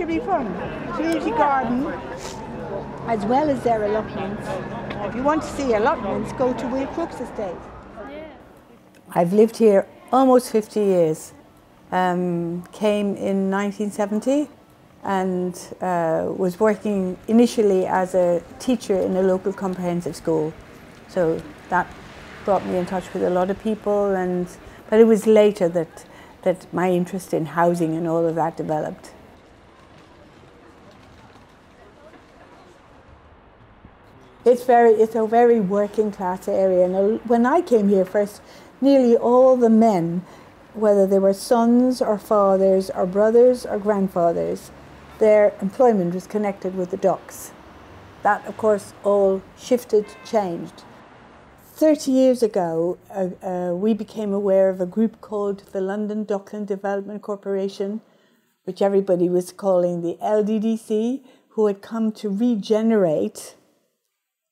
should be fun. Community garden, as well as their allotments. If you want to see allotments, go to Will Crooks Estate. I've lived here almost 50 years. Came in 1970 and was working initially as a teacher in a local comprehensive school. So that brought me in touch with a lot of people, but it was later that my interest in housing and all of that developed. It's a very working class area, and when I came here first, nearly all the men, whether they were sons or fathers or brothers or grandfathers, their employment was connected with the docks. That, of course, all shifted, changed. 30 years ago, we became aware of a group called the London Dockland Development Corporation, which everybody was calling the LDDC, who had come to regenerate,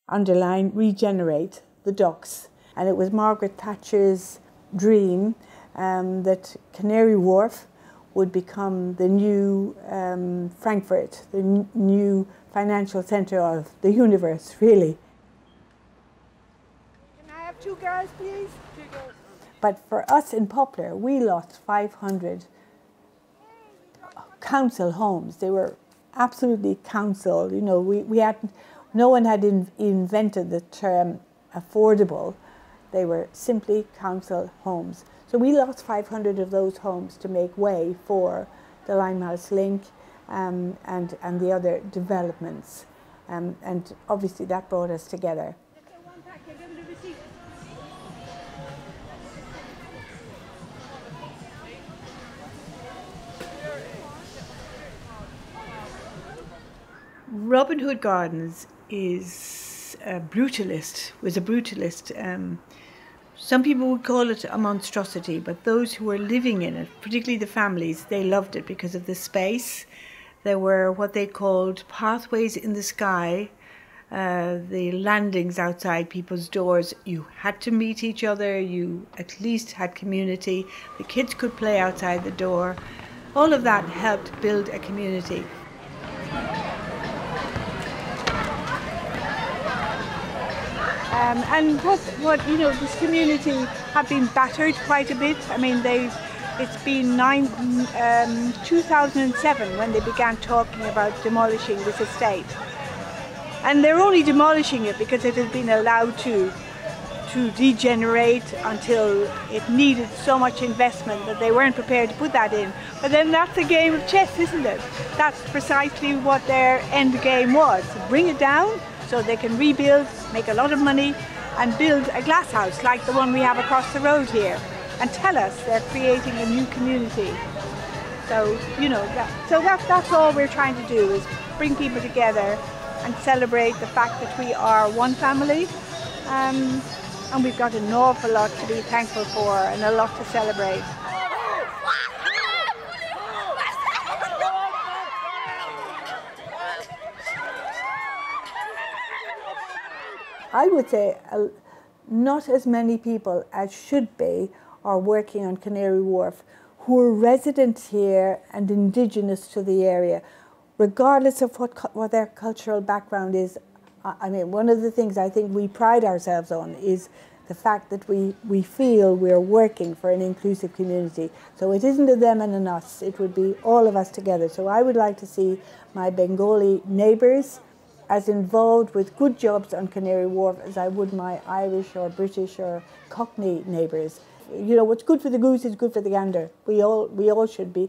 underline, regenerate the docks. And it was Margaret Thatcher's dream that Canary Wharf would become the new Frankfurt, the new financial centre of the universe, really. Can I have 2 girls, please? 2 girls. But for us in Poplar, we lost 500 council homes. They were absolutely council. You know, no one had invented the term affordable. They were simply council homes. So we lost 500 of those homes to make way for the Limehouse Link and the other developments. And obviously that brought us together. Robin Hood Gardens was a brutalist. Some people would call it a monstrosity, but those who were living in it, particularly the families, they loved it because of the space. There were what they called pathways in the sky, the landings outside people's doors. You had to meet each other, you at least had community. The kids could play outside the door. All of that helped build a community. And what you know, this community have been battered quite a bit. I mean, it's been 2007 when they began talking about demolishing this estate, and they're only demolishing it because it has been allowed to degenerate until it needed so much investment that they weren't prepared to put that in. But then that's a game of chess, isn't it? That's precisely what their end game was: bring it down so they can rebuild, make a lot of money, and build a glass house like the one we have across the road here, and tell us they're creating a new community. So, you know, that's all we're trying to do, is bring people together and celebrate the fact that we are one family, and we've got an awful lot to be thankful for and a lot to celebrate. I would say not as many people as should be are working on Canary Wharf who are resident here and indigenous to the area, regardless of what their cultural background is. I mean, one of the things I think we pride ourselves on is the fact that we feel we're working for an inclusive community. So it isn't a them and an us, it would be all of us together. So I would like to see my Bengali neighbours as involved with good jobs on Canary Wharf as I would my Irish or British or Cockney neighbours. You know, what's good for the goose is good for the gander. We all should be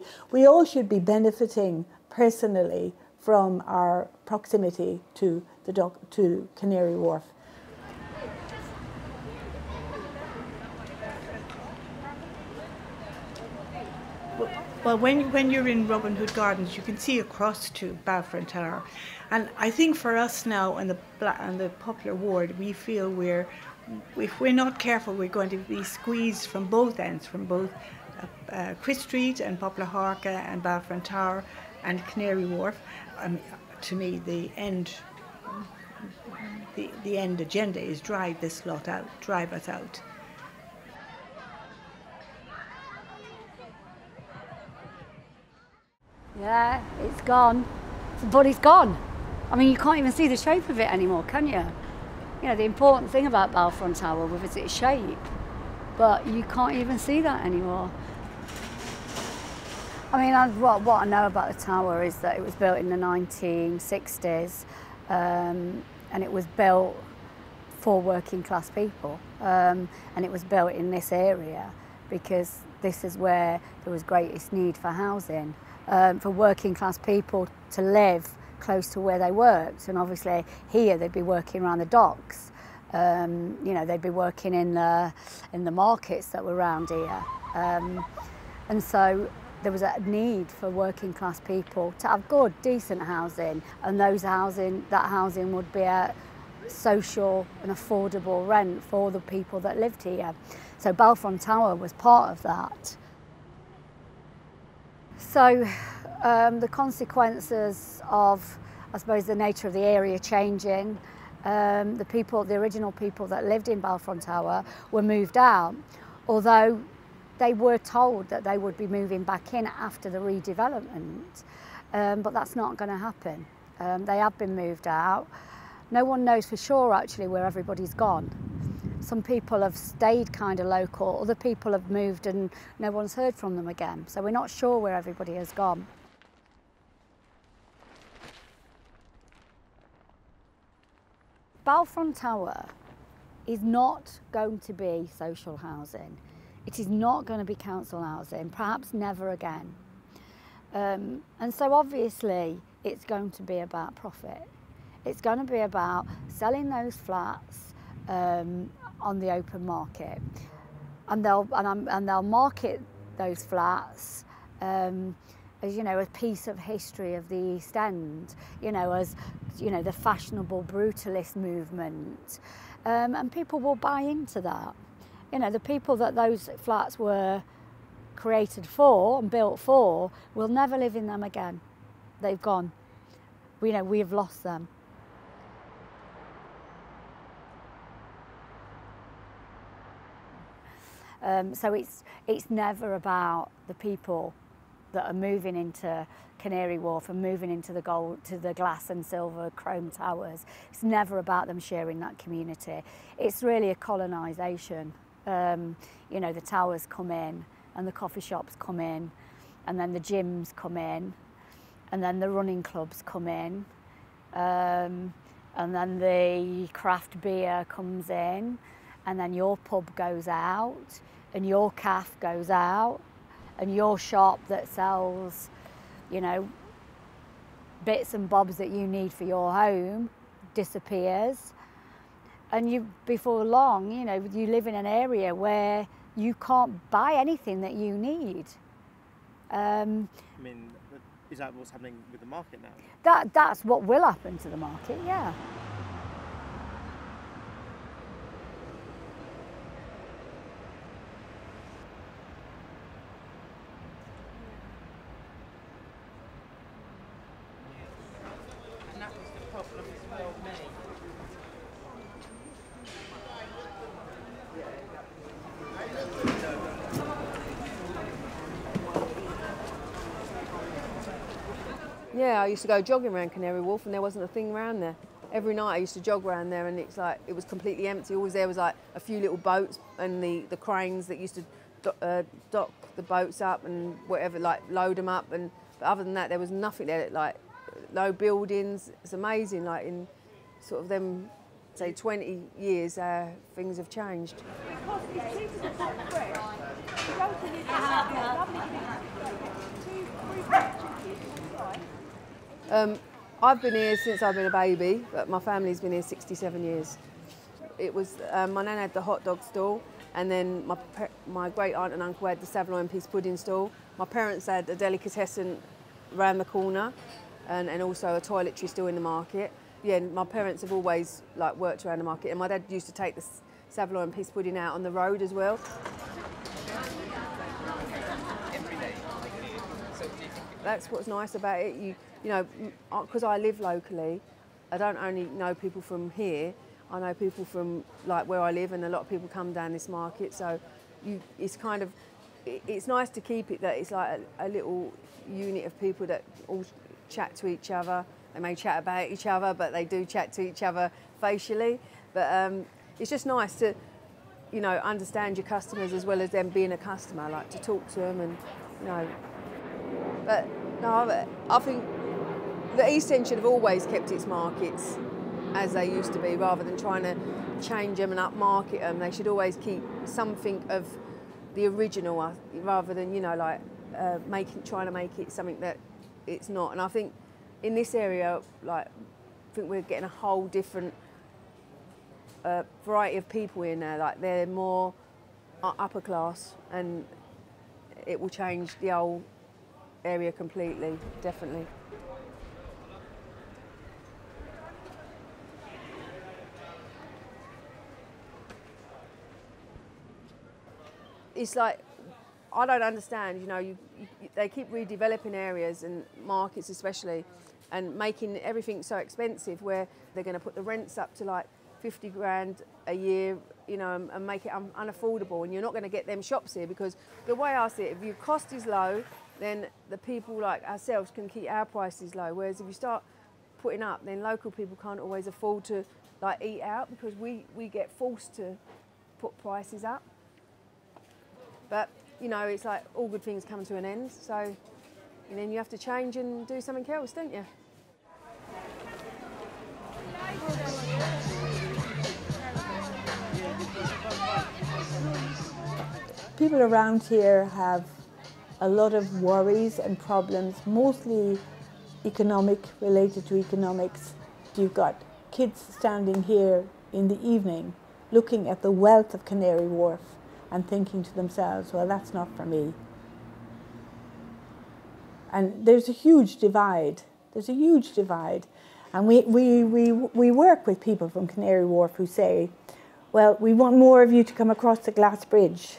benefiting personally from our proximity to to Canary Wharf. Well, when you're in Robin Hood Gardens, you can see across to Balfron Tower, and I think for us now on the Poplar ward, we feel if we're not careful, we're going to be squeezed from both ends, from both Chris Street and Poplar Harca and Balfron Tower and Canary Wharf. To me, the end agenda is drive this lot out, drive us out. Yeah, it's gone. But it's gone. I mean, you can't even see the shape of it anymore, can you? You know, the important thing about Balfron Tower was its shape, but you can't even see that anymore. I mean, what I know about the tower is that it was built in the 1960s, and it was built for working class people, and it was built in this area because this is where there was greatest need for housing, for working class people to live close to where they worked. And obviously here they'd be working around the docks, you know, they'd be working in the markets that were around here, and so there was a need for working class people to have good, decent housing, and that housing would be at social and affordable rent for the people that lived here. So Balfron Tower was part of that. So the consequences of, I suppose, the nature of the area changing, the original people that lived in Balfron Tower were moved out, although they were told that they would be moving back in after the redevelopment, but that's not going to happen. They have been moved out. No one knows for sure actually where everybody's gone. Some people have stayed kind of local, other people have moved and no one's heard from them again. So we're not sure where everybody has gone. Balfron Tower is not going to be social housing. It is not going to be council housing, perhaps never again. And so obviously it's going to be about profit. It's going to be about selling those flats on the open market, and they'll market those flats as, you know, a piece of history of the East End, you know, as, you know, the fashionable brutalist movement, and people will buy into that. You know, the people that those flats were created for and built for will never live in them again. They've gone. We know we have lost them. So it's never about the people that are moving into Canary Wharf and moving into the glass and silver chrome towers. It's never about them sharing that community. It's really a colonisation. You know, the towers come in and the coffee shops come in, and then the gyms come in, and then the running clubs come in, and then the craft beer comes in, and then your pub goes out, and your cafe goes out, and your shop that sells, you know, bits and bobs that you need for your home disappears. And you, before long, you know, you live in an area where you can't buy anything that you need. I mean, is that what's happening with the market now? That's what will happen to the market, yeah. And that was the problem as well, mate. Yeah, I used to go jogging around Canary Wharf and there wasn't a thing around there. Every night I used to jog around there and it's like, it was completely empty. Always there was like a few little boats and the cranes that used to dock the boats up and whatever, like load them up. But other than that, there was nothing there, like no buildings. It's amazing, like in sort of them, say 20 years, things have changed. I've been here since I've been a baby, but my family's been here 67 years. It was, my nan had the hot dog stall, and then my great aunt and uncle had the saveloy and peas pudding stall. My parents had a delicatessen round the corner, and also a toiletry still in the market. Yeah, my parents have always like worked around the market, and my dad used to take the saveloy and peas pudding out on the road as well. That's what's nice about it. You know, because I live locally, I don't only know people from here, I know people from like where I live, and a lot of people come down this market. So it's kind of it's nice to keep it that it's like a little unit of people that all chat to each other. They may chat about each other, but they do chat to each other facially. But it's just nice to, you know, understand your customers as well as them being a customer, like to talk to them and, you know. But no, I think the East End should have always kept its markets as they used to be, rather than trying to change them and upmarket them. They should always keep something of the original, rather than, you know, like trying to make it something that it's not. And I think in this area, like, I think we're getting a whole different variety of people in there. Like, they're more upper class, and it will change the whole area completely, definitely. It's like, I don't understand, you know, they keep redeveloping areas and markets especially, and making everything so expensive, where they're going to put the rents up to like 50 grand a year, you know, and make it unaffordable, and you're not going to get them shops here, because the way I see it, if your cost is low, then the people like ourselves can keep our prices low, whereas if you start putting up, then local people can't always afford to like eat out, because we get forced to put prices up. But, you know, it's like all good things come to an end, so and then you have to change and do something else, don't you? People around here have a lot of worries and problems, mostly economic, related to economics. You've got kids standing here in the evening looking at the wealth of Canary Wharf and thinking to themselves, well, that's not for me. And there's a huge divide. There's a huge divide. And we work with people from Canary Wharf who say, well, we want more of you to come across the glass bridge.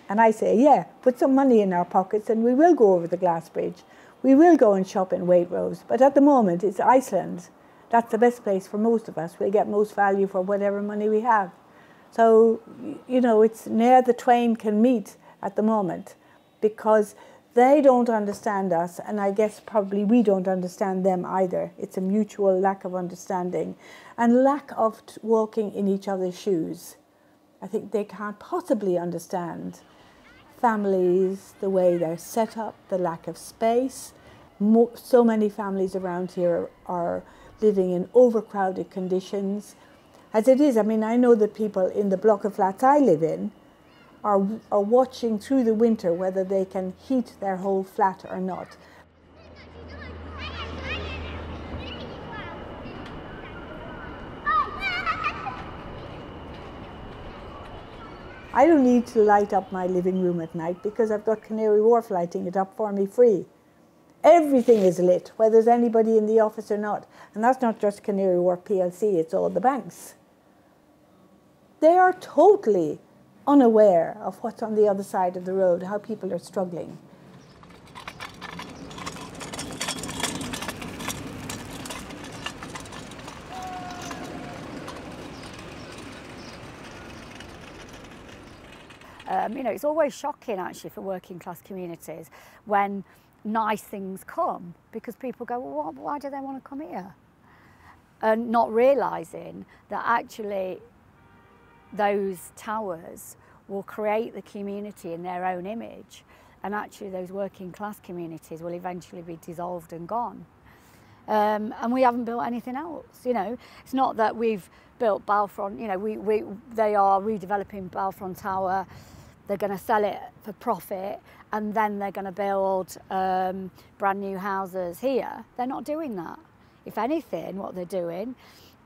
And I say, yeah, put some money in our pockets and we will go over the glass bridge. We will go and shop in Waitrose. But at the moment, it's Iceland. That's the best place for most of us. We'll get most value for whatever money we have. So, you know, it's near the twain can meet at the moment, because they don't understand us, and I guess probably we don't understand them either. It's a mutual lack of understanding and lack of walking in each other's shoes. I think they can't possibly understand families, the way they're set up, the lack of space. So many families around here are living in overcrowded conditions. As it is, I mean, I know that people in the block of flats I live in are watching through the winter whether they can heat their whole flat or not. I don't need to light up my living room at night because I've got Canary Wharf lighting it up for me free. Everything is lit, whether there's anybody in the office or not. And that's not just Canary Wharf PLC, it's all the banks. They are totally unaware of what's on the other side of the road, how people are struggling. You know, it's always shocking actually for working class communities when nice things come, because people go, well, why do they want to come here? And not realising that actually those towers will create the community in their own image, and actually those working class communities will eventually be dissolved and gone. And we haven't built anything else, you know. It's not that we've built Balfron, you know, they are redeveloping Balfron Tower, they're going to sell it for profit, and then they're going to build brand new houses here. They're not doing that. If anything, what they're doing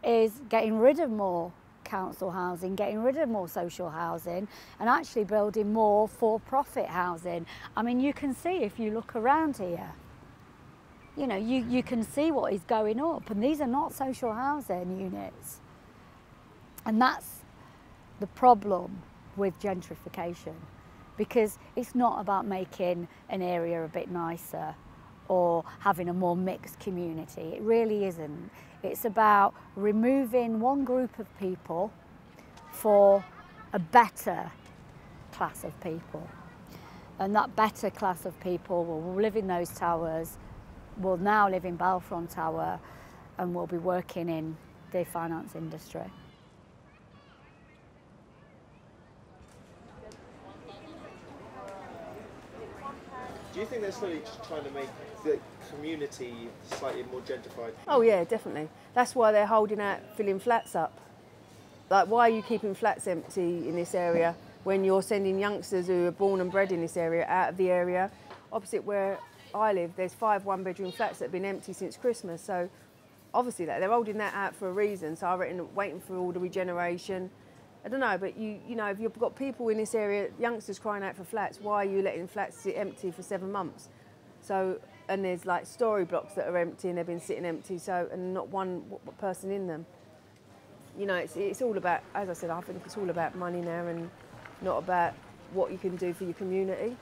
is getting rid of more council housing, getting rid of more social housing, and actually building more for-profit housing. I mean, you can see if you look around here, you know, you can see what is going up, and these are not social housing units. And that's the problem with gentrification, because it's not about making an area a bit nicer or having a more mixed community. It really isn't. It's about removing one group of people for a better class of people. And that better class of people will live in those towers, will now live in Balfron Tower, and will be working in the finance industry. Do you think they're slowly just trying to make the community slightly more gentrified? Oh yeah, definitely. That's why they're holding out filling flats up. Like, why are you keeping flats empty in this area when you're sending youngsters who are born and bred in this area out of the area? Opposite where I live, there's 5 one-bedroom flats that have been empty since Christmas. So obviously they're holding that out for a reason. So I reckon waiting for all the regeneration. I don't know, but you know, if you've got people in this area, youngsters crying out for flats, why are you letting flats sit empty for 7 months? So, and there's like story blocks that are empty and they've been sitting empty, so, and not one person in them. You know, it's all about, as I said, I think it's all about money now and not about what you can do for your community.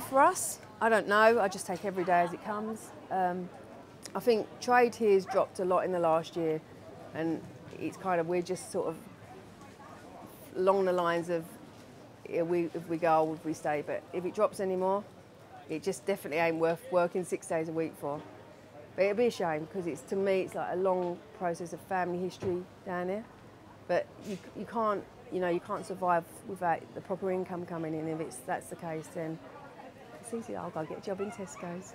For us, I don't know. I just take every day as it comes. I think trade here has dropped a lot in the last year, and it's kind of, we're just sort of along the lines of if we go, if we stay. But if it drops anymore, it just definitely ain't worth working 6 days a week for. But it'd be a shame because it's, to me, it's like a long process of family history down here. But you can't, you know, you can't survive without the proper income coming in. If that's the case, then it's easy. I'll go get a job in Tesco's.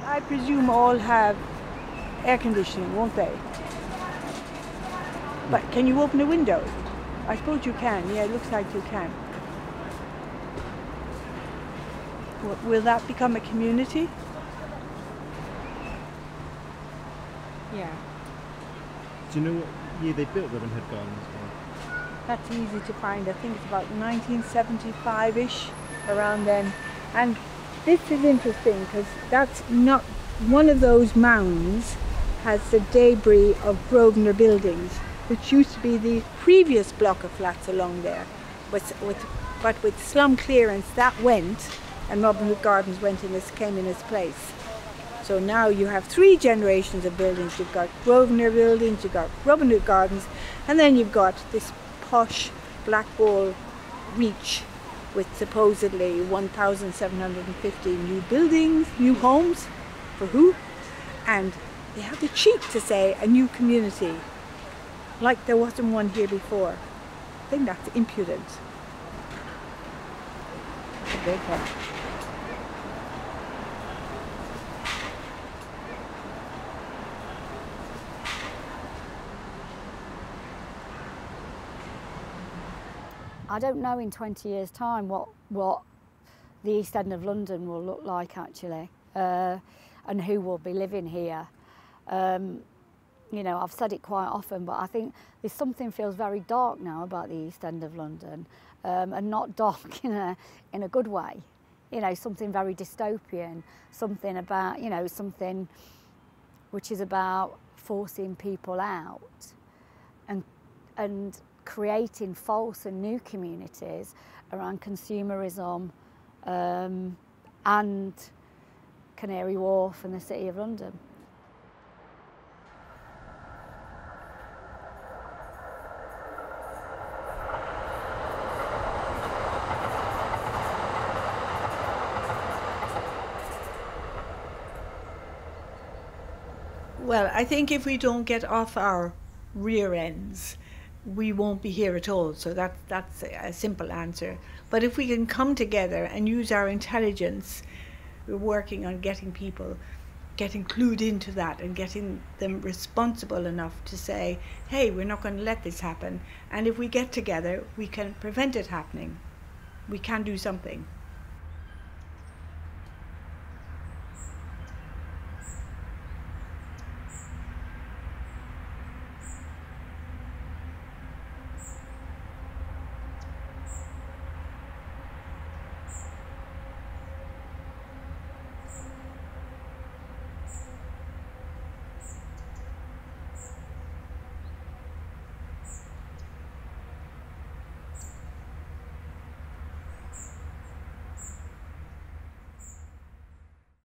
I presume all have air conditioning, won't they? But can you open a window? I suppose you can. Yeah, it looks like you can. Will that become a community? Yeah. Do you know what year they built Robin Hood Gardens? That's easy to find. I think it's about 1975-ish, around then. And this is interesting because that's not one of those mounds has the debris of Grosvenor buildings, which used to be the previous block of flats along there. But with slum clearance, that went, and Robin Hood Gardens came in its place. So now you have 3 generations of buildings. You've got Grosvenor buildings, you've got Robin Hood Gardens, and then you've got this posh Blackwall Reach with supposedly 1,750 new buildings, new homes, for who? And they have the cheek to say a new community, like there wasn't one here before. I think that's impudent. That's a big one. I don't know in 20 years' time what the East End of London will look like, actually, and who will be living here. You know, I've said it quite often, but I think there's something feels very dark now about the East End of London, and not dark in a good way. You know, something very dystopian, something about, you know, something which is about forcing people out and creating false and new communities around consumerism and Canary Wharf and the City of London. Well, I think if we don't get off our rear ends, we won't be here at all. So that's a simple answer. But if we can come together and use our intelligence, we're working on getting people getting clued into that and getting them responsible enough to say, hey, we're not going to let this happen. And if we get together, we can prevent it happening. We can do something.